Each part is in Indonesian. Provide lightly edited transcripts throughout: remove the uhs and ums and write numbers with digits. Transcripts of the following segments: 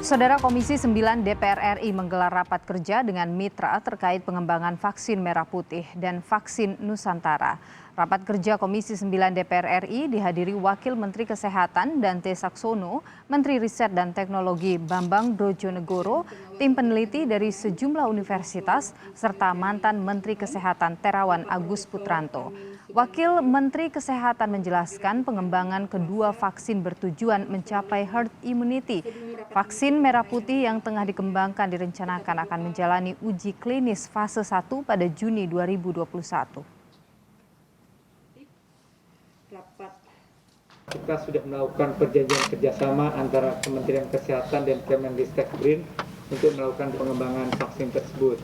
Saudara Komisi 9 DPR RI menggelar rapat kerja dengan mitra terkait pengembangan vaksin merah putih dan vaksin Nusantara. Rapat kerja Komisi 9 DPR RI dihadiri Wakil Menteri Kesehatan Dante Saxono, Menteri Riset dan Teknologi Bambang Brojonegoro, tim peneliti dari sejumlah universitas, serta mantan Menteri Kesehatan Terawan Agus Putranto. Wakil Menteri Kesehatan menjelaskan pengembangan kedua vaksin bertujuan mencapai herd immunity. Vaksin merah putih yang tengah dikembangkan direncanakan akan menjalani uji klinis fase 1 pada Juni 2021. Kita sudah melakukan perjanjian kerjasama antara Kementerian Kesehatan dan Kemendikbud untuk melakukan pengembangan vaksin tersebut,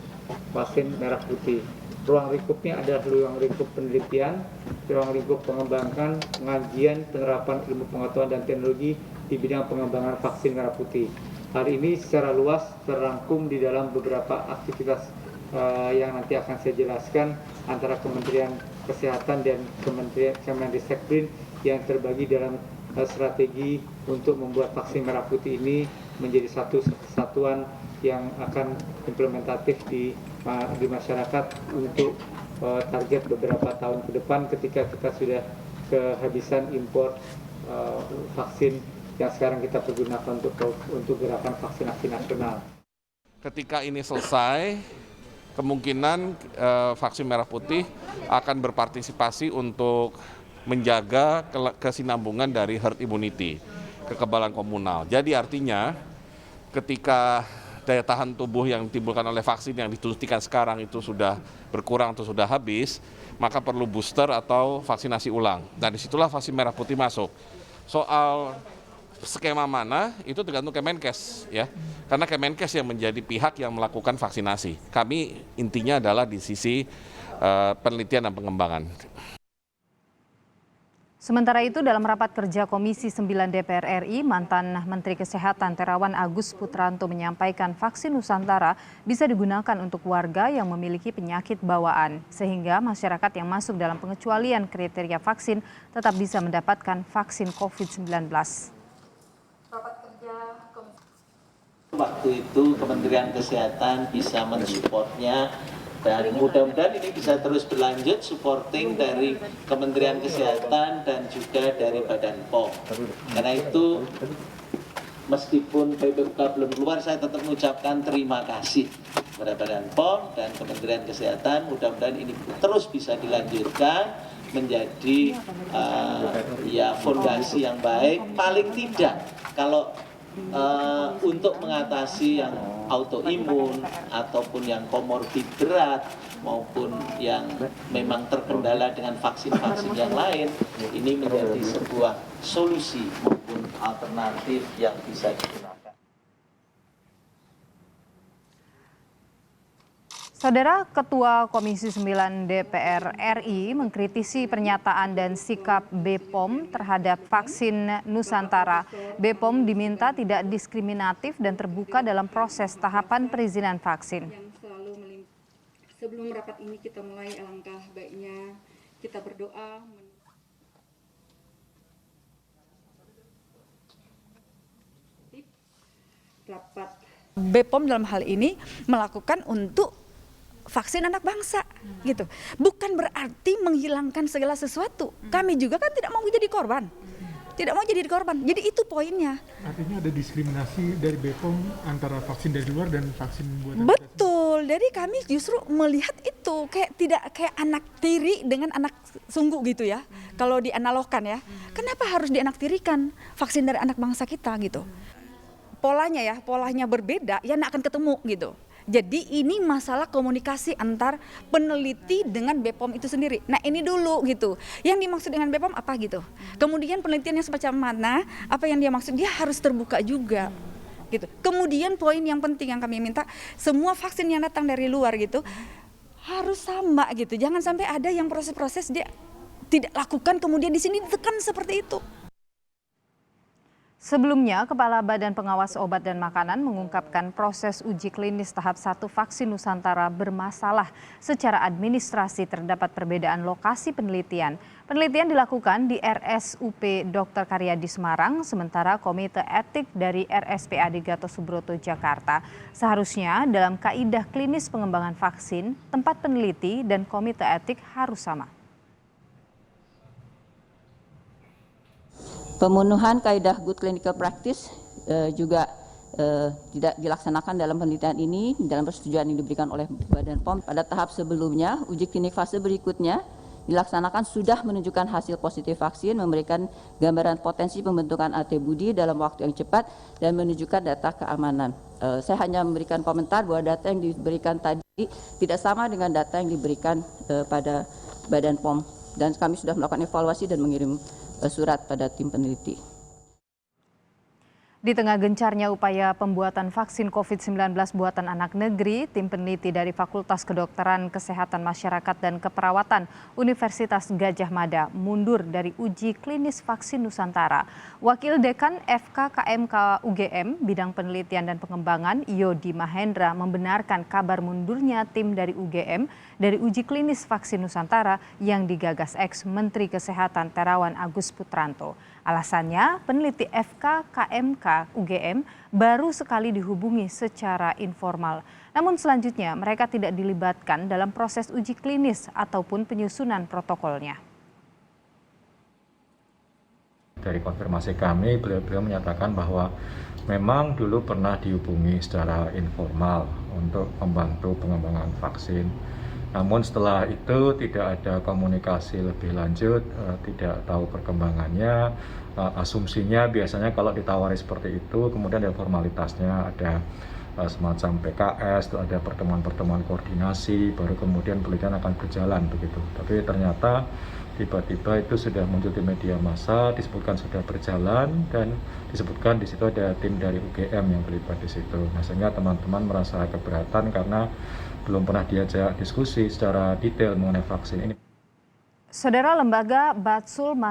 vaksin merah putih. Ruang lingkupnya adalah ruang lingkup penelitian, ruang lingkup pengembangan, pengajian, penerapan ilmu pengetahuan dan teknologi di bidang pengembangan vaksin merah putih. Hal ini secara luas terrangkum di dalam beberapa aktivitas yang nanti akan saya jelaskan antara Kementerian Kesehatan dan Kementerian Kemendikbud yang terbagi dalam strategi untuk membuat vaksin merah putih ini menjadi satu kesatuan yang akan implementatif di masyarakat untuk target beberapa tahun ke depan ketika kita sudah kehabisan impor vaksin yang sekarang kita pergunakan untuk gerakan vaksinasi nasional. Ketika ini selesai, kemungkinan vaksin merah putih akan berpartisipasi untuk menjaga kesinambungan dari herd immunity, kekebalan komunal. Jadi artinya ketika daya tahan tubuh yang ditimbulkan oleh vaksin yang disuntikan sekarang itu sudah berkurang atau sudah habis, maka perlu booster atau vaksinasi ulang. Dan disitulah vaksin merah putih masuk. Soal skema mana itu tergantung Kemenkes ya, karena Kemenkes yang menjadi pihak yang melakukan vaksinasi. Kami intinya adalah di sisi penelitian dan pengembangan. Sementara itu dalam rapat kerja Komisi 9 DPR RI, mantan Menteri Kesehatan Terawan Agus Putranto menyampaikan vaksin Nusantara bisa digunakan untuk warga yang memiliki penyakit bawaan, sehingga masyarakat yang masuk dalam pengecualian kriteria vaksin tetap bisa mendapatkan vaksin COVID-19. Waktu itu Kementerian Kesehatan bisa mensupportnya dan mudah-mudahan ini bisa terus berlanjut supporting dari Kementerian Kesehatan dan juga dari Badan POM. Karena itu meskipun PPUK belum keluar, saya tetap mengucapkan terima kasih kepada Badan POM dan Kementerian Kesehatan. Mudah-mudahan ini terus bisa dilanjutkan menjadi fondasi yang baik. Paling tidak kalau untuk mengatasi yang autoimun ataupun yang komorbid berat maupun yang memang terkendala dengan vaksin-vaksin yang lain, ini menjadi sebuah solusi maupun alternatif yang bisa digunakan. Saudara Ketua Komisi 9 DPR RI mengkritisi pernyataan dan sikap BPOM terhadap vaksin Nusantara. BPOM diminta tidak diskriminatif dan terbuka dalam proses tahapan perizinan vaksin. Sebelum rapat ini kita mulai, alangkah baiknya kita berdoa. Rapat BPOM dalam hal ini melakukan untuk vaksin anak bangsa gitu. Bukan berarti menghilangkan segala sesuatu. Kami juga kan tidak mau jadi korban. Tidak mau jadi korban. Jadi itu poinnya. Artinya ada diskriminasi dari BPOM antara vaksin dari luar dan vaksin buatan. Betul. Jadi kami justru melihat itu tidak kayak anak tiri dengan anak sungguh gitu ya. Kalau dianalogkan ya. Kenapa harus dianaktirikan vaksin dari anak bangsa kita gitu? Polanya berbeda, ya akan ketemu gitu. Jadi ini masalah komunikasi antar peneliti dengan BPOM itu sendiri. Nah ini dulu gitu, yang dimaksud dengan BPOM apa gitu. Kemudian penelitiannya semacam mana, apa yang dia maksud, dia harus terbuka juga gitu. Kemudian poin yang penting yang kami minta, semua vaksin yang datang dari luar gitu harus sama gitu. Jangan sampai ada yang proses-proses dia tidak lakukan kemudian di sini ditekan seperti itu. Sebelumnya, Kepala Badan Pengawas Obat dan Makanan mengungkapkan proses uji klinis tahap 1 vaksin Nusantara bermasalah. Secara administrasi terdapat perbedaan lokasi penelitian. Penelitian dilakukan di RSUP Dr. Karyadi Semarang, sementara Komite Etik dari RSPAD Gatot Subroto Jakarta. Seharusnya dalam kaidah klinis pengembangan vaksin, tempat peneliti dan Komite Etik harus sama. Pemenuhan kaidah good clinical practice juga tidak dilaksanakan dalam penelitian ini dalam persetujuan yang diberikan oleh Badan POM. Pada tahap sebelumnya, uji klinik fase berikutnya dilaksanakan sudah menunjukkan hasil positif vaksin, memberikan gambaran potensi pembentukan antibodi dalam waktu yang cepat dan menunjukkan data keamanan. Saya hanya memberikan komentar bahwa data yang diberikan tadi tidak sama dengan data yang diberikan pada Badan POM, dan kami sudah melakukan evaluasi dan mengirim surat pada tim peneliti. Di tengah gencarnya upaya pembuatan vaksin COVID-19 buatan anak negeri, tim peneliti dari Fakultas Kedokteran Kesehatan Masyarakat dan Keperawatan Universitas Gadjah Mada mundur dari uji klinis vaksin Nusantara. Wakil Dekan FKKMK UGM bidang penelitian dan pengembangan Yodi Mahendra membenarkan kabar mundurnya tim dari UGM dari uji klinis vaksin Nusantara yang digagas ex-Menteri Kesehatan Terawan Agus Putranto. Alasannya, peneliti FKKMK UGM baru sekali dihubungi secara informal. Namun selanjutnya mereka tidak dilibatkan dalam proses uji klinis ataupun penyusunan protokolnya. Dari konfirmasi kami, beliau menyatakan bahwa memang dulu pernah dihubungi secara informal untuk membantu pengembangan vaksin. Namun setelah itu tidak ada komunikasi lebih lanjut, tidak tahu perkembangannya. Asumsinya biasanya kalau ditawari seperti itu, kemudian ada formalitasnya, ada semacam PKS, ada pertemuan-pertemuan koordinasi, baru kemudian penelitian akan berjalan begitu. Tapi ternyata tiba-tiba itu sudah muncul di media massa, disebutkan sudah berjalan dan disebutkan di situ ada tim dari UGM yang terlibat di situ. Nah, sehingga teman-teman merasa keberatan karena belum pernah diajak diskusi secara detail mengenai vaksin ini. Saudara, lembaga Batsul